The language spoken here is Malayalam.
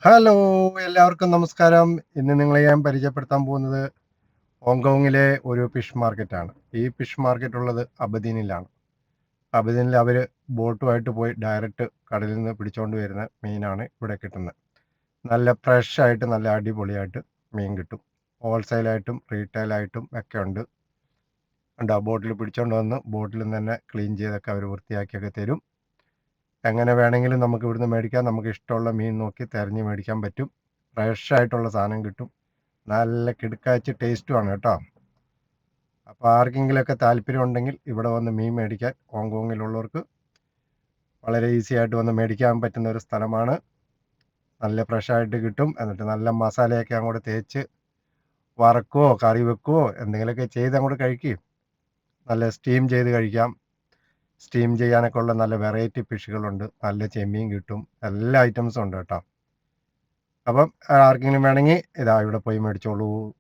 ഹലോ! എല്ലാവർക്കും നമസ്കാരം. ഇന്ന് നിങ്ങളെ ഞാൻ പരിചയപ്പെടുത്താൻ പോകുന്നത് ഹോങ്കോങ്ങിലെ ഒരു ഫിഷ് മാർക്കറ്റാണ്. ഈ ഫിഷ് മാർക്കറ്റ് ഉള്ളത് അബദീനിലാണ്. അബദീനിൽ അവർ ബോട്ടുമായിട്ട് പോയി ഡയറക്റ്റ് കടലിൽ നിന്ന് പിടിച്ചുകൊണ്ട് വരുന്ന മീനാണ് ഇവിടെ കിട്ടുന്നത്. നല്ല ഫ്രഷ് ആയിട്ട് നല്ല അടിപൊളിയായിട്ട് മീൻ കിട്ടും. ഹോൾസെയിലായിട്ടും റീറ്റെയിലായിട്ടും ഒക്കെ ഉണ്ട്. കണ്ടോ ബോട്ടിൽ പിടിച്ചുകൊണ്ട് വന്ന് ബോട്ടിൽ നിന്ന് തന്നെ ക്ലീൻ ചെയ്തൊക്കെ അവർ വൃത്തിയാക്കിയൊക്കെ തരും. എങ്ങനെ വേണമെങ്കിലും നമുക്ക് ഇവിടുന്ന് മേടിക്കാം. നമുക്ക് ഇഷ്ടമുള്ള മീൻ നോക്കി തിരഞ്ഞ് മേടിക്കാൻ പറ്റും. ഫ്രഷ് ആയിട്ടുള്ള സാധനം കിട്ടും. നല്ല കിടുക്കാച്ചി ടേസ്റ്റുമാണ് കേട്ടോ. അപ്പോൾ ആർക്കെങ്കിലുമൊക്കെ താല്പര്യം ഉണ്ടെങ്കിൽ ഇവിടെ വന്ന് മീൻ മേടിക്കാൻ ഹോങ്കോങ്ങിലുള്ളവർക്ക് വളരെ ഈസി ആയിട്ട് വന്ന് മേടിക്കാൻ പറ്റുന്ന ഒരു സ്ഥലമാണ്. നല്ല ഫ്രഷ് ആയിട്ട് കിട്ടും. എന്നിട്ട് നല്ല മസാലയൊക്കെ അങ്ങോട്ട് തേച്ച് വറക്കുകയോ കറി വെക്കുകയോ എന്തെങ്കിലുമൊക്കെ ചെയ്ത് അങ്ങോട്ട് കഴിക്കുകയും നല്ല സ്റ്റീം ചെയ്ത് കഴിക്കാം. സ്റ്റീം ചെയ്യാനൊക്കെ ഉള്ള നല്ല വെറൈറ്റി ഫിഷുകളുണ്ട്. നല്ല ചെമ്മീൻ കിട്ടും. എല്ലാ ഐറ്റംസും ഉണ്ട് കേട്ടോ. അപ്പം ആർക്കെങ്കിലും വേണമെങ്കിൽ ഇതാ ഇവിടെ പോയി മേടിച്ചോളൂ.